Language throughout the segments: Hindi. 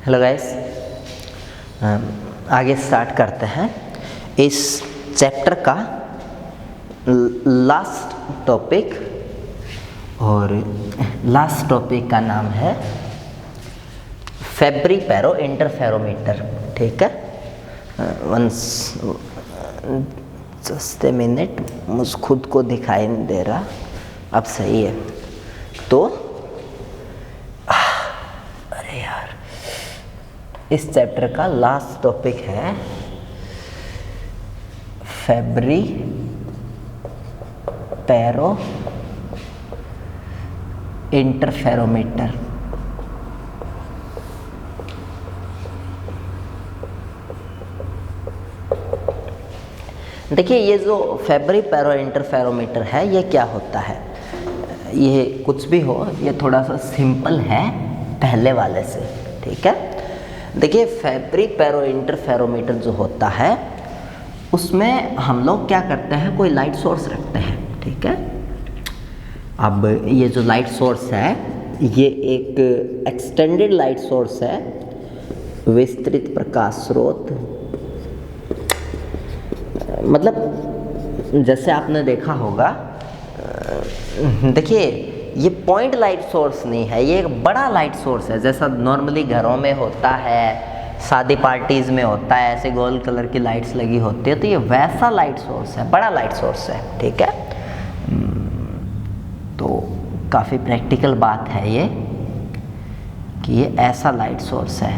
हेलो गाइस, आगे स्टार्ट करते हैं इस चैप्टर का लास्ट टॉपिक। और लास्ट टॉपिक का नाम है फेब्री पैरो इंटरफेरोमीटर। ठीक है, जस्ट ए मिनट, मुझ खुद को दिखाई नहीं दे रहा, अब सही है। तो अरे यार, इस चैप्टर का लास्ट टॉपिक है फेब्री पैरो इंटरफेरोमीटर। देखिए, ये जो फेब्री पैरो इंटरफेरोमीटर है, ये क्या होता है? ये कुछ भी हो, ये थोड़ा सा सिंपल है पहले वाले से। ठीक है, देखिए फेब्री पैरो इंटरफेरोमीटर जो होता है उसमें हम लोग क्या करते हैं, कोई लाइट सोर्स रखते हैं। ठीक है, अब ये जो लाइट सोर्स है ये एक एक्सटेंडेड लाइट सोर्स है, विस्तृत प्रकाश स्रोत। मतलब जैसे आपने देखा होगा, देखिए ये पॉइंट लाइट सोर्स नहीं है, ये एक बड़ा लाइट सोर्स है, जैसा नॉर्मली घरों में होता है, शादी पार्टीज में होता है, ऐसे गोल्ड कलर की लाइट्स लगी होती है। तो ये वैसा लाइट सोर्स है, बड़ा लाइट सोर्स है। ठीक है, तो काफ़ी प्रैक्टिकल बात है ये कि ये ऐसा लाइट सोर्स है।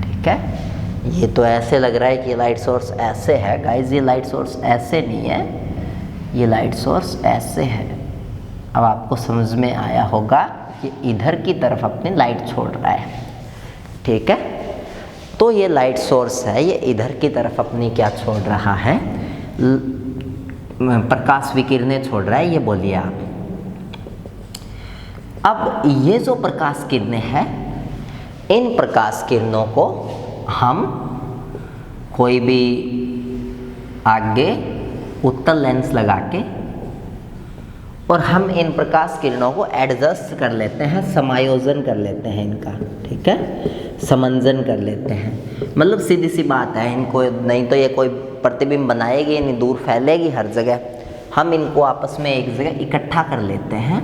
ठीक है, ये तो ऐसे लग रहा है कि ये लाइट सोर्स ऐसे है। गाइस, ये लाइट सोर्स ऐसे नहीं है, ये लाइट सोर्स ऐसे है। अब आपको समझ में आया होगा कि इधर की तरफ अपनी लाइट छोड़ रहा है। ठीक है, तो ये लाइट सोर्स है, ये इधर की तरफ अपनी क्या छोड़ रहा है, प्रकाश विकिरणें छोड़ रहा है, ये बोलिए आप। अब ये जो प्रकाश किरणें हैं, इन प्रकाश किरणों को हम कोई भी आगे उत्तल लेंस लगा के और हम इन प्रकाश किरणों को एडजस्ट कर लेते हैं, समायोजन कर लेते हैं इनका। ठीक है, समंजन कर लेते हैं। मतलब सीधी सी बात है, इनको नहीं तो ये कोई प्रतिबिंब बनाएगी नहीं, दूर फैलेगी हर जगह। हम इनको आपस में एक जगह इकट्ठा कर लेते हैं,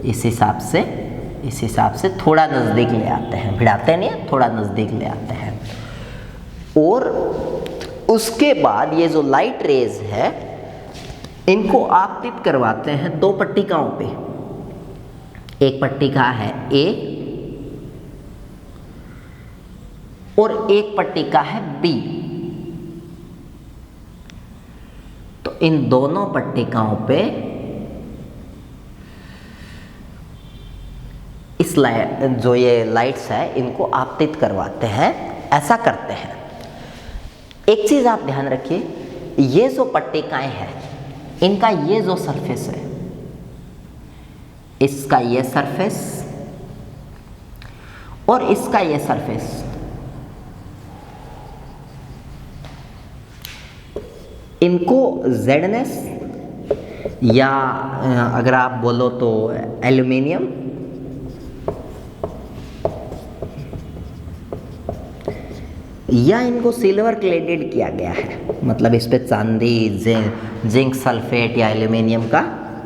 इस हिसाब से थोड़ा नज़दीक ले आते हैं, भिड़ाते नहीं है, थोड़ा नज़दीक ले आते हैं। और उसके बाद ये जो लाइट रेज है, इनको आपतित करवाते हैं दो पट्टिकाओं पे। एक पट्टिका है ए और एक पट्टिका है बी। तो इन दोनों पट्टिकाओं पे इस जो ये लाइट्स है, इनको आपतित करवाते हैं। ऐसा करते हैं, एक चीज आप ध्यान रखिए, ये जो पट्टिकाएं हैं, इनका ये जो सरफेस है, इसका ये सरफेस और इसका ये सरफेस, इनको जेडनेस या अगर आप बोलो तो एल्यूमिनियम या इनको सिल्वर क्लेडेड किया गया है। मतलब इस पे चांदी, जिंक सल्फेट या एल्यूमिनियम का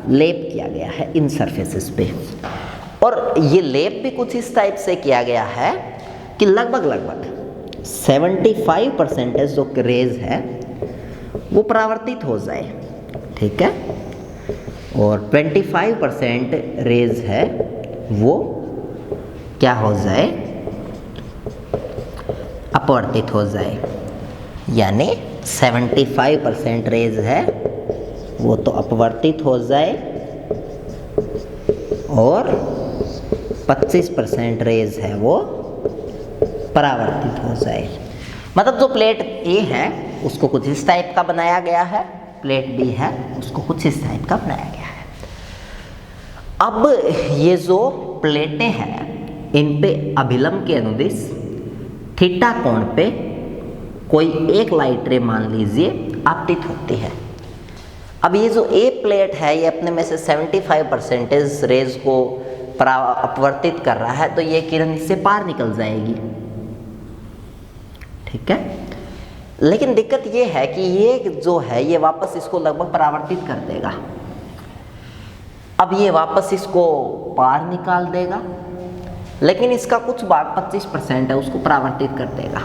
लेप किया गया है इन सरफेसेस पे। और ये लेप भी कुछ इस टाइप से किया गया है कि लगभग 75% जो रेज है वो परावर्तित हो जाए। ठीक है, और 25% रेज है वो क्या हो जाए, अपवर्तित हो जाए। यानी 75% रेज है वो तो अपवर्तित हो जाए और 25% रेज है वो परावर्तित हो जाए। मतलब जो प्लेट ए है उसको कुछ इस टाइप का बनाया गया है, प्लेट बी है उसको कुछ इस टाइप का बनाया गया है। अब ये जो प्लेटें हैं, इन पे अभिलंब के अनुदिश थीटा कोण पे कोई एक लाइट रे मान लीजिए आपतित होती है। अब ये जो ए प्लेट है, ये अपने में से 75% रेज को अपवर्तित कर रहा है तो ये किरण इससे पार निकल जाएगी, ठीक है। लेकिन दिक्कत ये है कि ये जो है ये वापस इसको लगभग परावर्तित कर देगा। अब ये वापस इसको पार निकाल देगा, लेकिन इसका कुछ भाग 25% है उसको परावर्तित कर देगा।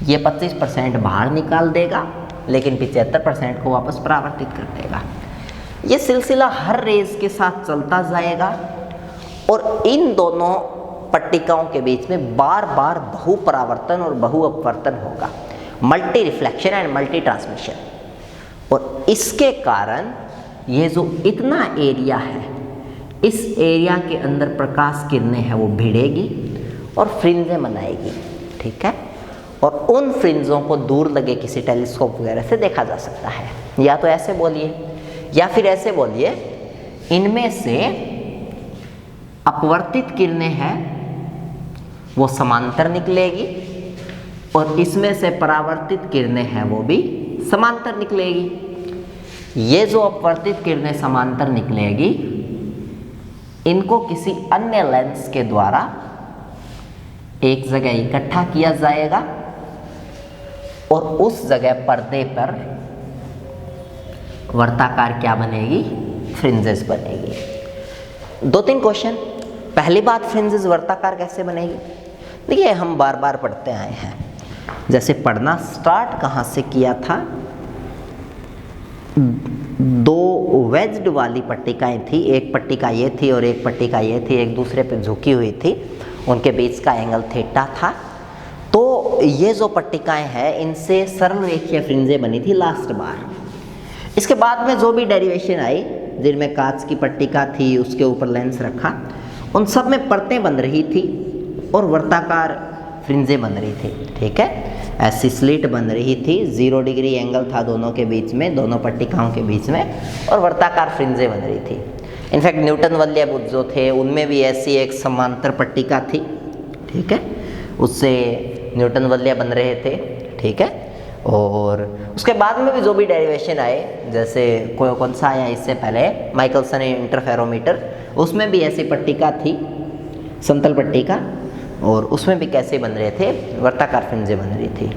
ये 25% बाहर निकाल देगा, लेकिन 75% को वापस परावर्तित कर देगा। ये सिलसिला हर रेज के साथ चलता जाएगा और इन दोनों पट्टिकाओं के बीच में बार बार बहु परावर्तन और बहु अपवर्तन होगा, multi reflection and multi transmission. और इसके कारण ये जो इतना एरिया है, इस एरिया के अंदर प्रकाश किरणें हैं वो भिड़ेगी और फ्रिंजें बनाएगी, ठीक है। और उन फ्रिंजों को दूर लगे किसी टेलीस्कोप वगैरह से देखा जा सकता है। या तो ऐसे बोलिए या फिर ऐसे बोलिए, इनमें से अपवर्तित किरणें हैं वो समांतर निकलेगी और इसमें से परावर्तित किरणें हैं वो भी समांतर निकलेगी। ये जो अपवर्तित किरणें समांतर निकलेगी, इनको किसी अन्य लेंस के द्वारा एक जगह इकट्ठा किया जाएगा और उस जगह पर्दे पर वर्ताकार क्या बनेगी, फ्रिंजेस बनेगी। 2-3 क्वेश्चन। पहली बात, फ्रिंजेस वर्ताकार कैसे बनेगी? देखिए, हम बार बार पढ़ते आए हैं। जैसे पढ़ना स्टार्ट कहाँ से किया था, 2 वेज्ड वाली पट्टिकाएं थी, एक पट्टिका ये थी और एक पट्टिका ये थी, एक दूसरे पे झुकी हुई थी, उनके बीच का एंगल थीटा था। तो ये जो पट्टिकाएं हैं इनसे सरल रेखीय फ्रिंजें बनी थी लास्ट बार। इसके बाद में जो भी डेरिवेशन आई, जिनमें कांच की पट्टिका थी उसके ऊपर लेंस रखा, उन सब में परतें बन रही थी और वर्ताकार फ्रिंजें बन रही थी, ठीक है। ऐसी स्लिट बन रही थी, 0 डिग्री एंगल था दोनों के बीच में, दोनों पट्टिकाओं के बीच में, और वर्ताकार फ्रिंजें बन रही थी। इनफैक्ट न्यूटन वलय बुध जो थे उनमें भी ऐसी एक समांतर पट्टिका थी, ठीक है, उससे न्यूटन वलय बन रहे थे, ठीक है। और उसके बाद में भी जो भी डेरिवेशन आए, जैसे कौन सा आया इससे पहले, माइकलसन इंटरफेरोमीटर, उसमें भी ऐसी पट्टिका थी, समतल पट्टिका, और उसमें भी कैसे बन रहे थे, वर्ताकार फ्रिंजें बन रही थी।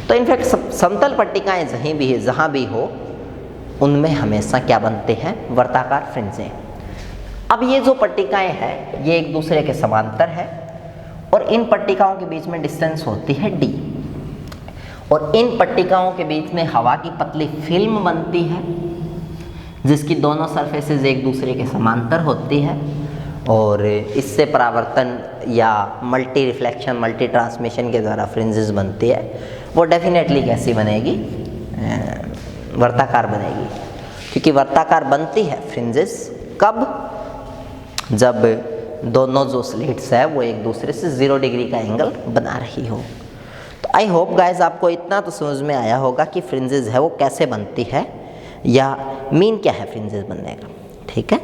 तो इनफैक्ट समतल पट्टिकाएं जहाँ भी हो उनमें हमेशा क्या बनते हैं, वर्ताकार फ्रिंजें। अब ये जो पट्टिकाएं हैं ये एक दूसरे के समांतर है और इन पट्टिकाओं के बीच में डिस्टेंस होती है d, और इन पट्टिकाओं के बीच में हवा की पतली फिल्म बनती है जिसकी दोनों सरफेसेस एक दूसरे के समांतर होती है, और इससे परावर्तन या मल्टी रिफ्लेक्शन मल्टी ट्रांसमिशन के द्वारा फ्रिंजेस बनती है। वो डेफिनेटली कैसी बनेगी, वर्ताकार बनेगी, क्योंकि वर्ताकार बनती है फ्रिंजेस कब, जब दोनों जो स्लिट्स है वो एक दूसरे से 0 डिग्री का एंगल बना रही हो। तो आई होप गाइज आपको इतना तो समझ में आया होगा कि फ्रिंजेस है वो कैसे बनती है या मीन क्या है फ्रिंजेस बनने का, ठीक है।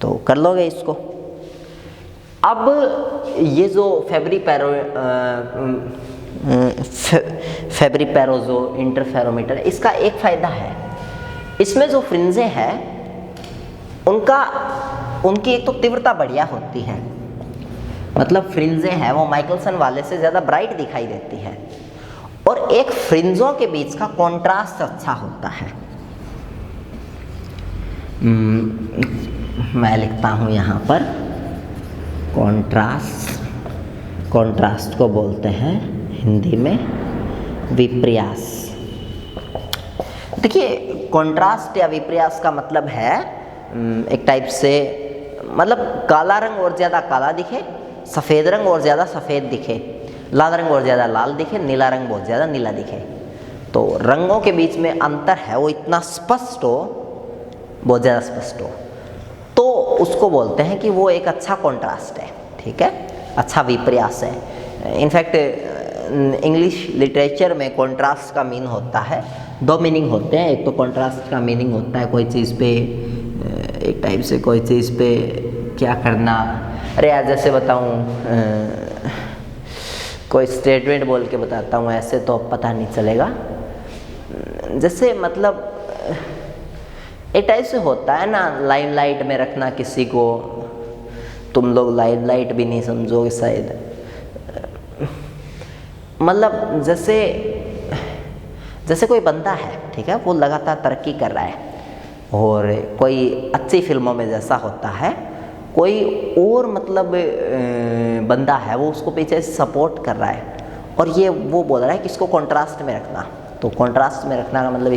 तो कर लोगे इसको। अब ये जो फेब्री-पेरोजो इंटरफेरोमीटर, इसका एक फ़ायदा है, इसमें जो फ्रिंजें हैं उनकी एक तो तीव्रता बढ़िया होती है, मतलब फ्रिंजें हैं वो माइकलसन वाले से ज़्यादा ब्राइट दिखाई देती है, और एक फ्रिंजों के बीच का कॉन्ट्रास्ट अच्छा होता है। मैं लिखता हूँ यहाँ पर कॉन्ट्रास्ट को बोलते हैं हिंदी में विपर्यास। देखिए, कॉन्ट्रास्ट या विपर्यास का मतलब है एक टाइप से, मतलब काला रंग और ज़्यादा काला दिखे, सफ़ेद रंग और ज़्यादा सफ़ेद दिखे, लाल रंग और ज़्यादा लाल दिखे, नीला रंग बहुत ज़्यादा नीला दिखे। तो रंगों के बीच में अंतर है वो इतना स्पष्ट हो, बहुत ज़्यादा स्पष्ट हो, तो उसको बोलते हैं कि वो एक अच्छा कॉन्ट्रास्ट है, ठीक है, अच्छा विपर्यास है। इनफैक्ट इंग्लिश लिटरेचर में कॉन्ट्रास्ट का मीन होता है, 2 मीनिंग होते हैं। एक तो कॉन्ट्रास्ट का मीनिंग होता है कोई चीज़ पे, एक टाइप से कोई चीज़ पे क्या करना, अरे यार जैसे बताऊँ, कोई स्टेटमेंट बोल के बताता हूँ, ऐसे तो पता नहीं चलेगा। जैसे मतलब एक टाइप से होता है ना, लाइमलाइट में रखना किसी को, तुम लोग लाइट भी नहीं समझोगे शायद। मतलब जैसे कोई बंदा है, ठीक है, वो लगातार तरक्की कर रहा है और कोई अच्छी फिल्मों में जैसा होता है, कोई और मतलब बंदा है वो उसको पीछे सपोर्ट कर रहा है और ये वो बोल रहा है कि इसको कॉन्ट्रास्ट में रखना। तो कॉन्ट्रास्ट में रखना का मतलब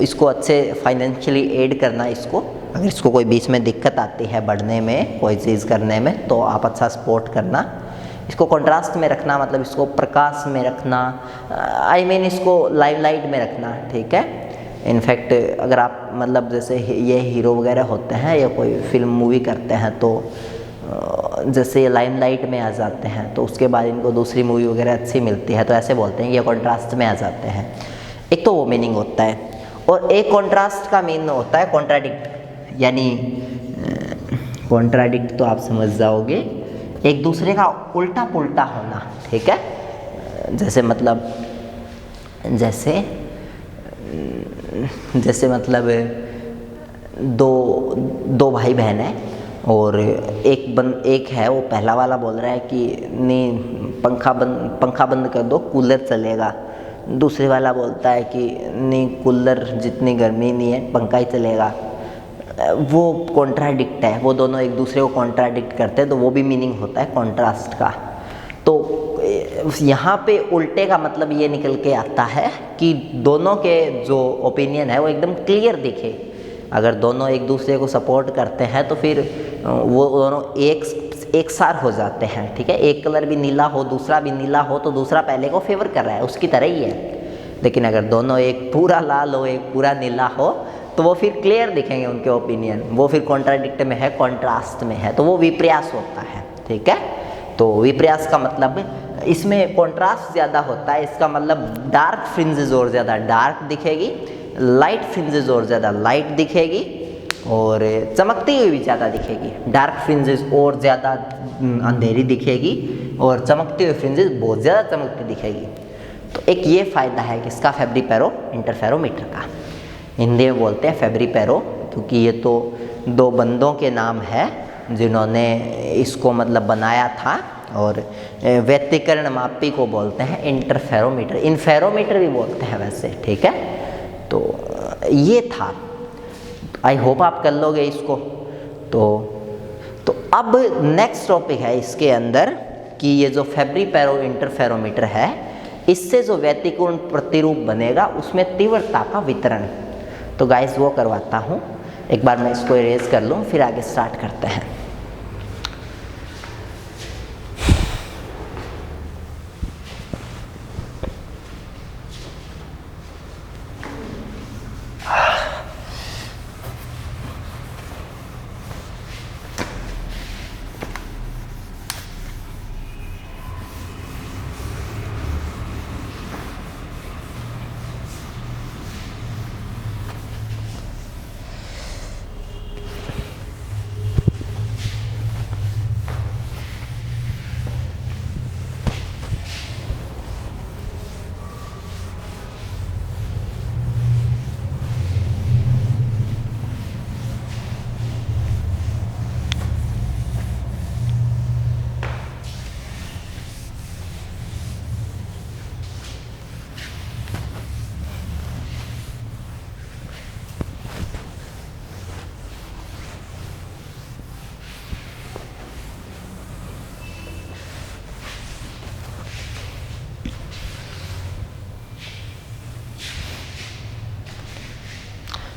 इसको अच्छे फाइनेंशियली एड करना। इसको अगर इसको कोई बीच में दिक्कत आती है बढ़ने में, कोई चीज़ करने में, तो आप अच्छा सपोर्ट करना। इसको कॉन्ट्रास्ट में रखना मतलब इसको प्रकाश में रखना, आई मीन इसको लाइमलाइट में रखना, ठीक है। इनफैक्ट अगर आप मतलब जैसे ये हीरो वगैरह होते हैं या कोई फिल्म मूवी करते हैं तो जैसे ये लाइमलाइट में आ जाते हैं तो उसके बाद इनको दूसरी मूवी वगैरह अच्छी मिलती है, तो ऐसे बोलते हैं ये कॉन्ट्रास्ट में आ जाते हैं। एक तो वो मीनिंग होता है और एक कॉन्ट्रास्ट का मीनिंग होता है कॉन्ट्राडिक्ट, यानी कॉन्ट्राडिक्ट तो आप समझ जाओगे, एक दूसरे का उल्टा पुल्टा होना, ठीक है। जैसे मतलब दो भाई बहन हैं और एक है वो पहला वाला बोल रहा है कि नहीं पंखा बंद कर दो, कूलर चलेगा। दूसरे वाला बोलता है कि नहीं कूलर जितनी गर्मी नहीं है, पंखा ही चलेगा। वो कॉन्ट्राडिक्ट है, वो दोनों एक दूसरे को कॉन्ट्राडिक्ट करते हैं, तो वो भी मीनिंग होता है कॉन्ट्रास्ट का। तो यहाँ पे उल्टे का मतलब ये निकल के आता है कि दोनों के जो ओपिनियन है वो एकदम क्लियर दिखे। अगर दोनों एक दूसरे को सपोर्ट करते हैं तो फिर वो दोनों एक सार हो जाते हैं, ठीक है। एक कलर भी नीला हो, दूसरा भी नीला हो, तो दूसरा पहले को फेवर कर रहा है, उसकी तरह ही है। लेकिन अगर दोनों एक पूरा लाल हो, एक पूरा नीला हो, तो वो फिर क्लियर दिखेंगे उनके ओपिनियन, वो फिर कॉन्ट्राडिक्ट में है, कॉन्ट्रास्ट में है, तो वो विपर्यास होता है, ठीक है। तो विपर्यास का मतलब इसमें कॉन्ट्रास्ट ज़्यादा होता है, इसका मतलब डार्क फ्रिंजेस और ज़्यादा डार्क दिखेगी, लाइट फ्रिंजेस और ज़्यादा लाइट दिखेगी और चमकती हुई भी ज़्यादा दिखेगी। डार्क फ्रिंजेस और ज़्यादा अंधेरी दिखेगी और चमकती हुई फ्रिंजेस बहुत ज़्यादा चमकती दिखेगी। तो एक ये फ़ायदा है किसका, फेब्रिपेरो इंटरफेरोमीटर का। हिंदी में बोलते हैं फेब्रिपेरो, क्योंकि ये तो दो बंदों के नाम है जिन्होंने इसको मतलब बनाया था। और व्यतिकरण मापी को बोलते हैं इंटरफेरोमीटर, इनफेरोमीटर भी बोलते हैं वैसे, ठीक है। तो ये था, आई होप आप कर लोगे इसको। तो अब नेक्स्ट टॉपिक है इसके अंदर कि ये जो फेब्रिपेरो इंटरफेरोमीटर है, इससे जो व्यतिकोण प्रतिरूप बनेगा उसमें तीव्रता का वितरण। तो गाइस वो करवाता हूँ, एक बार मैं इसको इरेज कर लूँ फिर आगे स्टार्ट करते हैं।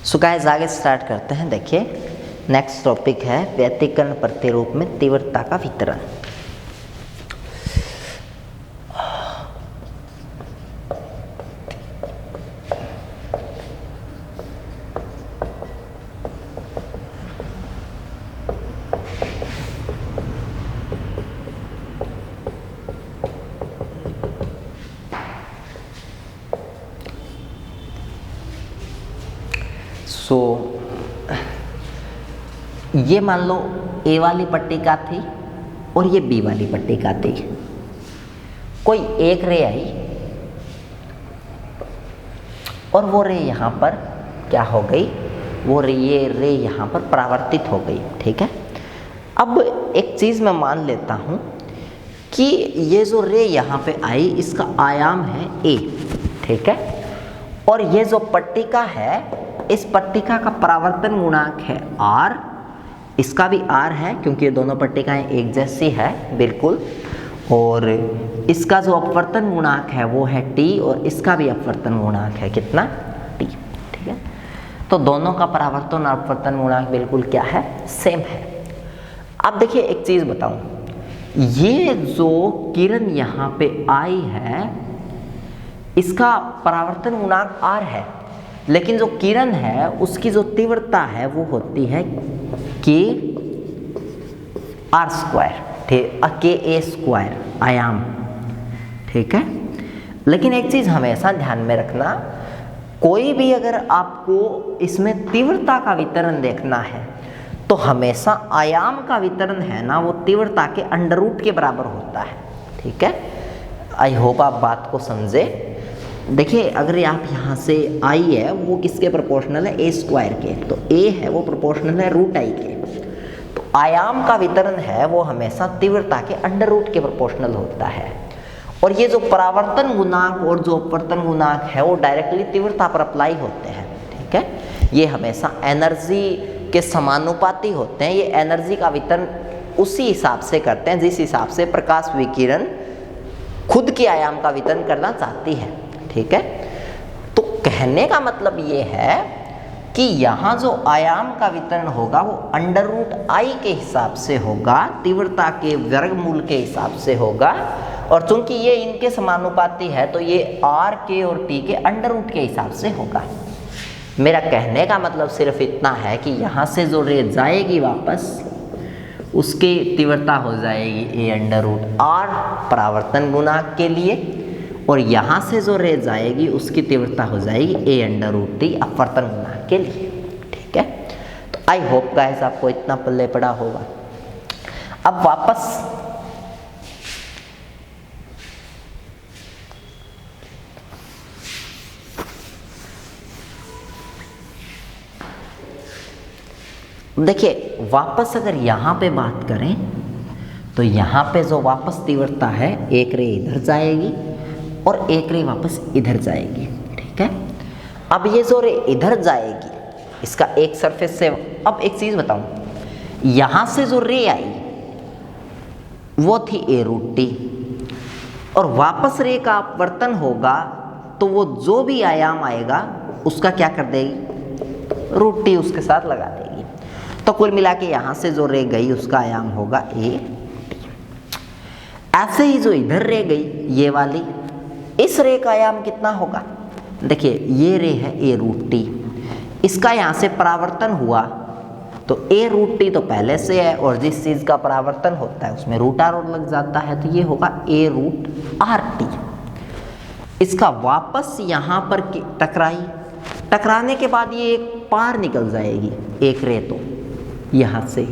सो गाइस आगे स्टार्ट करते हैं। देखिए नेक्स्ट टॉपिक है व्यतिकरण प्रतिरूप में तीव्रता का वितरण। ये मान लो ए वाली पट्टिका थी और ये बी वाली पट्टिका थी। कोई एक रे आई और वो रे यहाँ पर क्या हो गई, वो रे ये रे यहाँ पर परावर्तित हो गई, ठीक है। अब एक चीज़ मैं मान लेता हूँ कि ये जो रे यहाँ पे आई इसका आयाम है a, ठीक है, और ये जो पट्टिका है इस पट्टिका का परावर्तन गुणांक है r, इसका भी r है क्योंकि ये दोनों पट्टिकाएं एक जैसी है बिल्कुल, और इसका जो अपवर्तन गुणांक है वो है t और इसका भी अपवर्तन गुणांक है कितना, t, ठीक है। तो दोनों का परावर्तन और अपवर्तन गुणांक बिल्कुल क्या है, सेम है। अब देखिए एक चीज बताऊं, ये जो किरण यहाँ पे आई है इसका परावर्तन गुणांक r है, लेकिन जो किरण है उसकी जो तीव्रता है वो होती है k r स्क्वायर, ठीक, k a स्क्वायर आयाम, ठीक है। लेकिन एक चीज हमेशा ध्यान में रखना, कोई भी अगर आपको इसमें तीव्रता का वितरण देखना है तो हमेशा आयाम का वितरण है ना वो तीव्रता के अंडर रूट के बराबर होता है, ठीक है। आई होप आप बात को समझे। देखिए अगर आप यहाँ से आई है वो किसके प्रोपोर्शनल है, a स्क्वायर के, तो a है वो प्रोपोर्शनल है रूट आई के, तो आयाम का वितरण है वो हमेशा तीव्रता के अंडर रूट के प्रोपोर्शनल होता है। और ये जो परावर्तन गुणांक और जो अपवर्तन गुणांक है वो डायरेक्टली तीव्रता पर अप्लाई होते हैं, ठीक है। ये हमेशा एनर्जी के समानुपाती होते हैं, ये एनर्जी का वितरण उसी हिसाब से करते हैं जिस हिसाब से प्रकाश विकिरण खुद के आयाम का वितरण करना चाहती है, ठीक है। तो कहने का मतलब ये है कि यहाँ जो आयाम का वितरण होगा वो अंडर रूट आई के हिसाब से होगा, तीव्रता के वर्गमूल के हिसाब से होगा, और चूंकि ये इनके समानुपाती है तो ये r के और t के अंडर रूट के हिसाब से होगा। मेरा कहने का मतलब सिर्फ इतना है कि यहाँ से जो रे जाएगी वापस उसकी तीव्रता हो जाएगी a अंडर रूट r परावर्तन गुणांक के लिए, और यहाँ से जो रे जाएगी उसकी तीव्रता हो जाएगी a अंडर रूट t अपवर्तन गुणांक के लिए, ठीक है। तो आई होप गाइस आपको इतना पल्ले पड़ा होगा। अब वापस देखिए, वापस अगर यहाँ पे बात करें तो यहाँ पे जो वापस तीव्रता है एक रे इधर जाएगी और एक रे वापस इधर जाएगी, ठीक है। अब ये जो रे इधर जाएगी इसका एक सरफेस से, अब एक चीज बताऊं, यहाँ से जो रे आई वो थी a रूट टी, और वापस रे का अपवर्तन होगा तो वो जो भी आयाम आएगा उसका क्या कर देगी, रूट टी उसके साथ लगा देगी। तो कुल मिला के यहाँ से जो रे गई उसका आयाम होगा a। ऐसे ही जो इधर रे गई ये वाली, इस रे का आयाम कितना होगा, देखिए ये रे है a रूट टी, इसका यहाँ से परावर्तन हुआ तो a रूट टी तो पहले से है और जिस चीज का परावर्तन होता है उसमें रूट आर लग जाता है, तो ये होगा a रूट आर टी। इसका वापस यहाँ पर टकराने के बाद ये एक पार निकल जाएगी एक रे, तो यहाँ से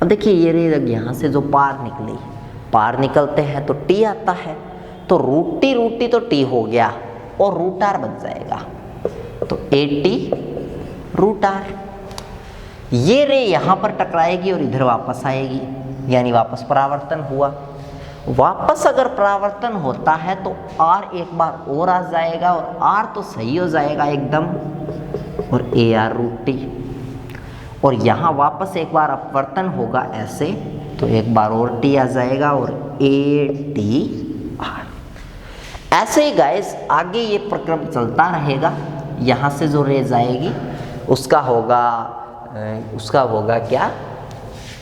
अब देखिए ये रे यहाँ से जो पार निकलते हैं तो टी आता है, तो रूट टी तो टी हो गया और रूट आर बन जाएगा, तो ए टी रूट आर। ये रे यहाँ पर टकराएगी और इधर वापस आएगी, यानी वापस परावर्तन हुआ। वापस अगर परावर्तन होता है तो आर एक बार और आ जाएगा और आर तो सही हो जाएगा एकदम, और ए आर रूट टी, और यहाँ वापस एक बार अपवर्तन होगा ऐसे तो एक बार और टी आ जाएगा और ए टी आर। ऐसे ही गाइस आगे ये प्रक्रम चलता रहेगा। यहाँ से जो रे जाएगी उसका होगा क्या,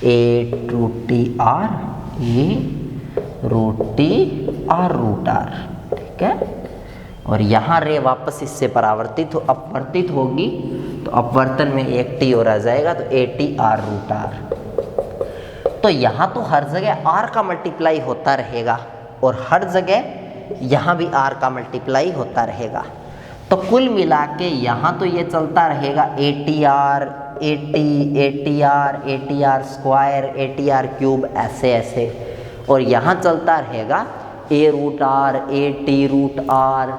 a root t r, a root t r root r, ठीक है। और यहाँ रे वापस इससे अपवर्तित होगी तो अपवर्तन में एक टी और आ जाएगा तो a t r root r. तो यहाँ तो हर जगह आर का मल्टीप्लाई होता रहेगा और हर जगह यहाँ भी आर का मल्टीप्लाई होता रहेगा, तो कुल मिला के यहाँ तो ये चलता रहेगा a t r square, a t r cube, ऐसे, और यहाँ चलता रहेगा a root r, a t root r,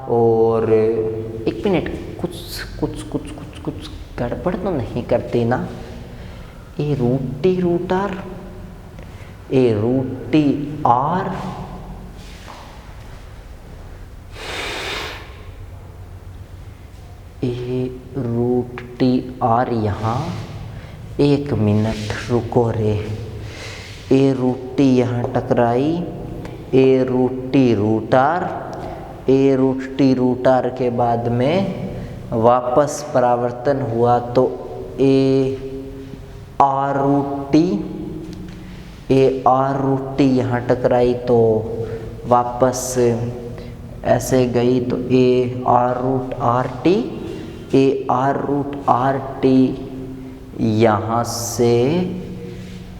और एक मिनट कुछ गड़बड़ तो नहीं करती ना, a root t root r, a root t r, a root t r. यहाँ 1 मिनट रुको रे, ए रूट टी यहाँ टकराई, a root t root r, a root t root r के बाद में वापस परावर्तन हुआ तो a r root t, a r root t यहाँ टकराई तो वापस ऐसे गई तो a r root r t, a r root r t यहाँ से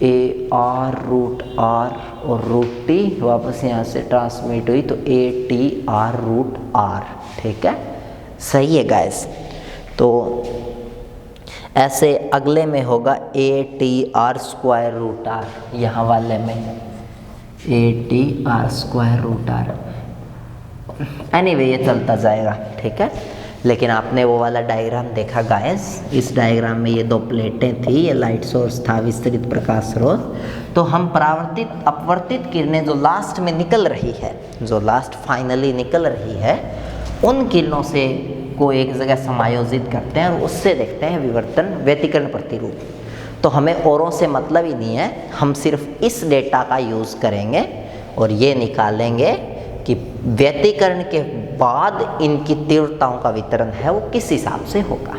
ए आर रूट आर और रूट टी वापस यहाँ से ट्रांसमिट हुई तो a t r root r. ठीक है, सही है गाइस। तो ऐसे अगले में होगा a t r square root r, यहाँ वाले में a t r square root r. Anyway ये चलता जाएगा, ठीक है। लेकिन आपने वो वाला डायग्राम देखा गाइस, इस डायग्राम में ये 2 प्लेटें थी, ये लाइट सोर्स था, विस्तृत प्रकाश स्रोत। तो हम परावर्तित अपवर्तित किरणें जो लास्ट में निकल रही है, जो लास्ट फाइनली निकल रही है, उन किरणों से को एक जगह समायोजित करते हैं और उससे देखते हैं विवर्तन व्यतिकरण प्रतिरूप। तो हमें औरों से मतलब ही नहीं है, हम सिर्फ इस डेटा का यूज़ करेंगे और ये निकालेंगे कि व्यतिकरण के बाद इनकी तीव्रताओं का वितरण है वो किस हिसाब से होगा।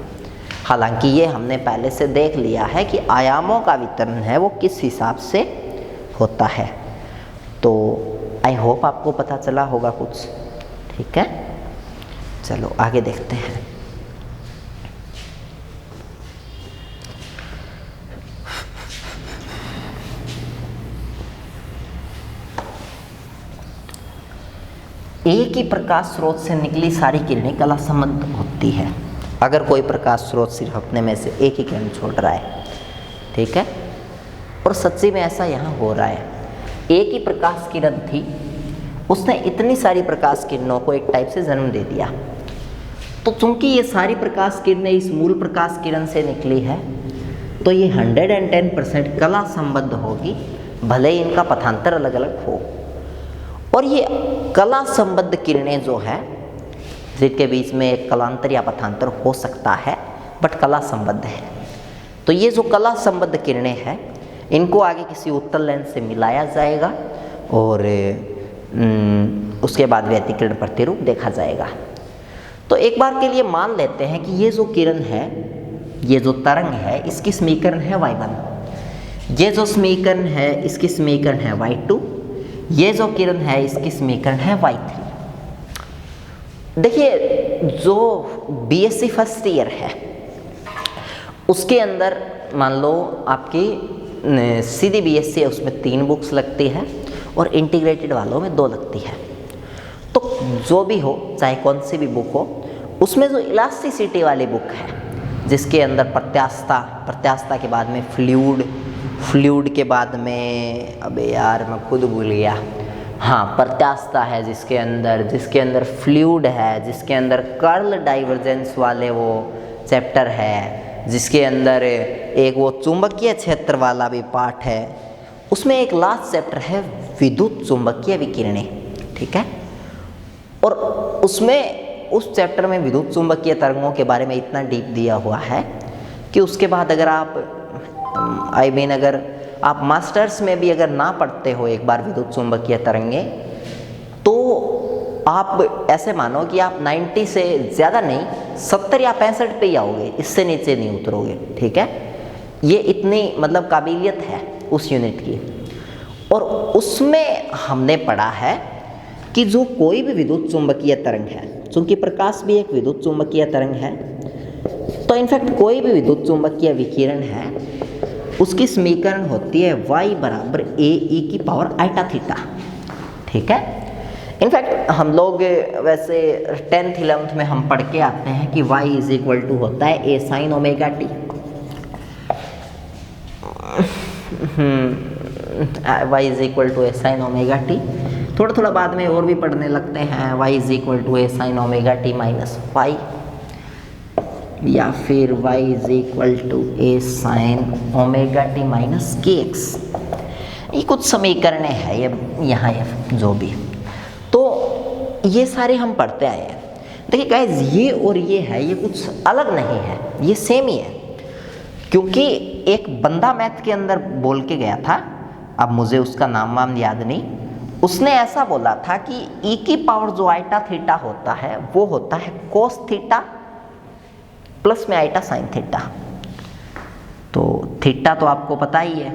हालांकि ये हमने पहले से देख लिया है कि आयामों का वितरण है वो किस हिसाब से होता है। तो आई होप आपको पता चला होगा कुछ, ठीक है। चलो आगे देखते हैं। एक ही प्रकाश स्रोत से निकली सारी किरणें कला संबद्ध होती है। अगर कोई प्रकाश स्रोत सिर्फ अपने में से एक ही किरण छोड़ रहा है, ठीक है, और सच्ची में ऐसा यहाँ हो रहा है। एक ही प्रकाश किरण थी, उसने इतनी सारी प्रकाश किरणों को एक टाइप से जन्म दे दिया। तो चूंकि ये सारी प्रकाश किरणें इस मूल प्रकाश किरण से निकली है, तो ये 110% कला संबद्ध होगी, भले ही इनका पथांतर अलग अलग हो। और ये कला संबद्ध किरणें जो है, जिनके बीच में एक कलांतर या पथांतर हो सकता है, बट कला संबद्ध है। तो ये जो कला संबद्ध किरणें हैं, इनको आगे किसी उत्तल लेंस से मिलाया जाएगा और उसके बाद व्यतिकरण प्रतिरूप देखा जाएगा। तो एक बार के लिए मान लेते हैं कि ये जो किरण है, ये जो तरंग है, इसकी समीकरण है y1, ये जो समीकरण है इसकी समीकरण है y2, ये जो किरण है इसकी समीकरण है y3। देखिए, जो बीएससी फर्स्ट ईयर है उसके अंदर मान लो आपकी सीधी बीएससी है, उसमें 3 बुक्स लगती है और इंटीग्रेटेड वालों में 2 लगती है। तो जो भी हो, चाहे कौन सी भी बुक हो, उसमें जो इलास्टिसिटी वाली बुक है, जिसके अंदर प्रत्यास्थता के बाद में फ्लूइड के बाद में, अबे यार मैं खुद भूल गया, हाँ प्रत्यास्थता है, जिसके अंदर फ्लूइड है, जिसके अंदर कर्ल डाइवर्जेंस वाले वो चैप्टर है, जिसके अंदर एक वो चुंबकीय क्षेत्र वाला भी पार्ट है, उसमें एक लास्ट चैप्टर है विद्युत चुंबकीय विकिरणें, ठीक है। और उसमें उस चैप्टर में विद्युत चुंबकीय तरंगों के बारे में इतना डीप दिया हुआ है कि उसके बाद अगर आप अगर आप मास्टर्स में भी अगर ना पढ़ते हो एक बार विद्युत चुंबकीय तरंगे, तो आप ऐसे मानो कि आप 90 से ज़्यादा नहीं 70 या 65 पे ही आओगे, इससे नीचे नहीं उतरोगे, ठीक है। ये इतनी मतलब काबिलियत है उस यूनिट की। और उसमें हमने पढ़ा है कि जो कोई भी विद्युत चुंबकीय तरंग है, चूँकि प्रकाश भी एक विद्युत चुंबकीय तरंग है, तो इनफैक्ट कोई भी विद्युत चुंबकीय विकिरण है, उसकी समीकरण होती है y बराबर AE⁻ θ, ठीक है। इनफैक्ट हम लोग वैसे 10th 11th में हम पढ़ के आते हैं कि y = होता है a sin ωt। y = a sin ωt। थोड़ा बाद में और भी पढ़ने लगते हैं, y = a sin ωt - ϕ। या फिर y is equal to a sine omega t minus k x. ये कुछ समीकरण है ये यहाँ ये जो भी, तो ये सारे हम पढ़ते आए हैं। देखिए गाइज ये और ये है, ये कुछ अलग नहीं है, ये सेम ही है। क्योंकि एक बंदा मैथ के अंदर बोल के गया था, अब मुझे उसका नाम वाम याद नहीं, उसने ऐसा बोला था कि e की पावर जो आइटा थीटा होता है वो होता है कोस थीटा प्लस में आइटा साइन थीटा। तो थीटा तो आपको पता ही है,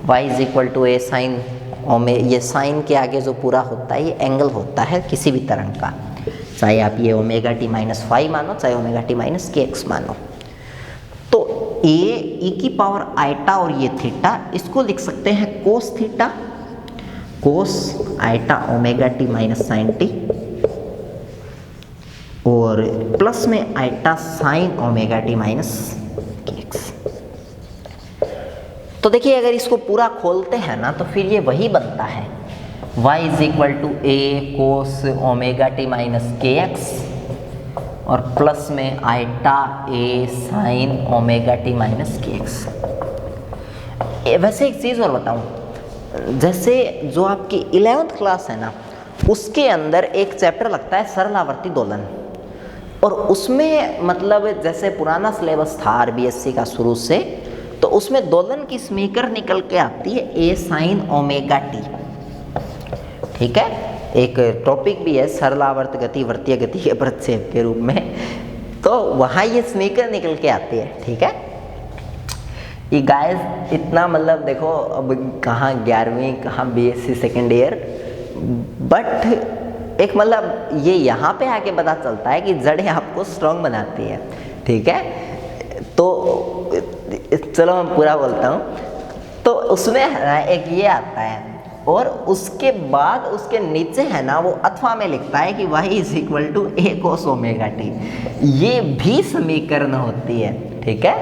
y is equal to a sine ओमे, ये साइन के आगे जो पूरा होता है ये एंगल होता है किसी भी तरंग का, चाहे आप ये ओमेगा टी माइनस फाइव मानो चाहे omega t minus k x मानो। तो e की पावर आइटा और ये थीटा, इसको लिख सकते हैं cos theta, cos eta omega t minus sine t, और प्लस में iota sine omega t minus k x. तो देखिए अगर इसको पूरा खोलते हैं ना तो फिर ये वही बनता है, y is equal to a cos omega t minus k x और प्लस में iota a sine omega t minus k x. वैसे एक चीज़ और बताऊं, जैसे जो आपकी 11th क्लास है ना उसके अंदर एक चैप्टर लगता है सरलावर्ती दोलन, और उसमें मतलब जैसे पुराना सिलेबस था आरबीएससी का शुरू से, तो उसमें दोलन की समीकरण निकल के आती है ए साइन ओमेगा टी। ठीक है, एक टॉपिक भी है सरलावर्त गति वर्तीय गति के प्रक्षेप के रूप में, तो वहाँ ये समीकरण निकल के आती है। ठीक है, ये गाइस इतना मतलब देखो अब कहाँ 11वीं कहाँ बीएससी सेकेंड ईयर, बट एक मतलब ये यहाँ पे आके पता चलता है कि जड़ें आपको स्ट्रॉन्ग बनाती है। ठीक है, तो चलो मैं पूरा बोलता हूँ। तो उसमें है ना एक ये आता है, और उसके बाद उसके नीचे है ना वो अथवा में लिखता है कि y is equal to a cos omega t. ये भी समीकरण होती है। ठीक है,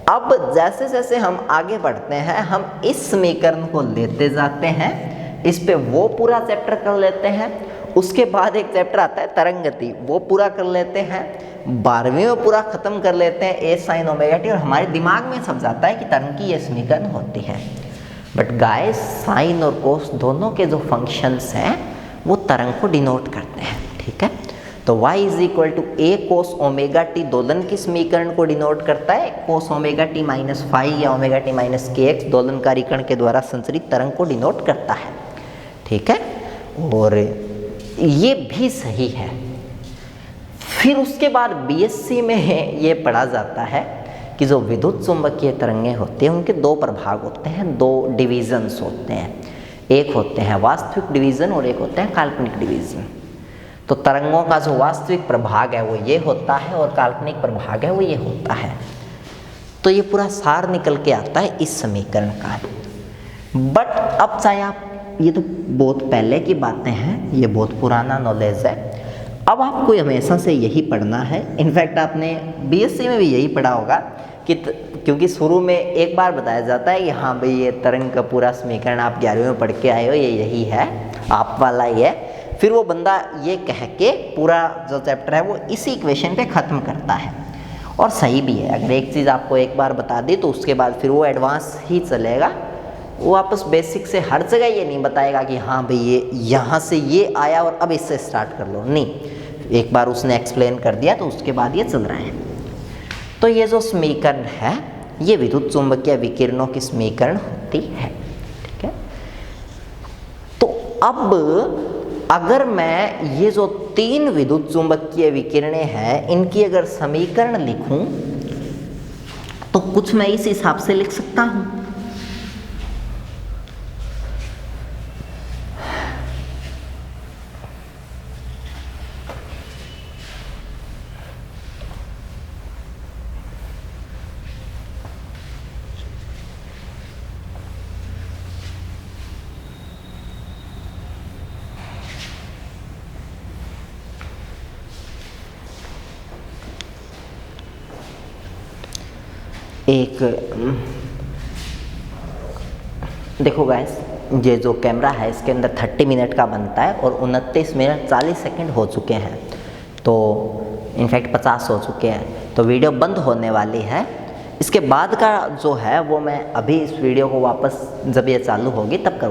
अब जैसे जैसे हम आगे बढ़ते हैं हम इस समीकरण को लेते जाते हैं, इस पे वो पूरा चैप्टर कर लेते हैं, उसके बाद एक चैप्टर आता है तरंग गति, वो पूरा कर लेते हैं, 12वीं में पूरा खत्म कर लेते हैं ए साइन ओमेगा टी, और हमारे दिमाग में सब जाता है कि तरंग की ये समीकरण होती है। बट गाइस साइन और कोस दोनों के जो फंक्शंस हैं वो तरंग को डिनोट करते हैं। ठीक है, तो y is equal to a cos omega t दोलन की समीकरण को डिनोट करता है, cos omega t minus five या omega t minus k x दोलनकारी कण के द्वारा संचरित तरंग को डिनोट करता है। ठीक है, और ये भी सही है। फिर उसके बाद बीएससी में ये पढ़ा जाता है कि जो विद्युत चुंबकीय तरंगें होती हैं उनके दो प्रभाग होते हैं, दो डिवीजन्स होते हैं, एक होते हैं वास्तविक डिवीजन और एक होते हैं काल्पनिक डिवीजन। तो तरंगों का जो वास्तविक प्रभाग है वो ये होता है और काल्पनिक प्रभाग है वो ये होता है। तो ये पूरा सार निकल के आता है इस समीकरण का। बट अब चाहे आप, ये तो बहुत पहले की बातें हैं, ये बहुत पुराना नॉलेज है, अब आपको हमेशा से यही पढ़ना है। इनफैक्ट आपने बीएससी में भी यही पढ़ा होगा कि क्योंकि शुरू में एक बार बताया जाता है कि हाँ भाई ये तरंग का पूरा समीकरण आप 11वीं में पढ़ के आए हो, ये यही है, आप वाला ही है। फिर वो बंदा ये कह के पूरा जो चैप्टर है वो इसी इक्वेशन पे ख़त्म करता है, और सही भी है। अगर एक चीज़ आपको एक बार बता दी तो उसके बाद फिर वो एडवांस ही चलेगा, वो वापस बेसिक से हर जगह ये नहीं बताएगा कि हाँ भाई ये यहाँ से ये आया और अब इससे स्टार्ट कर लो, नहीं, एक बार उसने एक्सप्लेन कर दिया तो उसके बाद ये चल रहा है। तो ये जो समीकरण है ये विद्युत चुंबकीय विकिरणों की समीकरण होती है। ठीक है, तो अब अगर मैं ये जो 3 विद्युत चुंबकीय विकिरणें हैं इनकी अगर समीकरण लिखूं तो कुछ मैं इस हिसाब से लिख सकता हूं। एक देखो गाइस, ये जो कैमरा है इसके अंदर 30 मिनट का बनता है और 29 मिनट 40 सेकंड हो चुके हैं, तो इनफैक्ट 50 हो चुके हैं। तो वीडियो बंद होने वाली है। इसके बाद का जो है वो मैं अभी इस वीडियो को वापस जब ये चालू होगी तब करूँगा।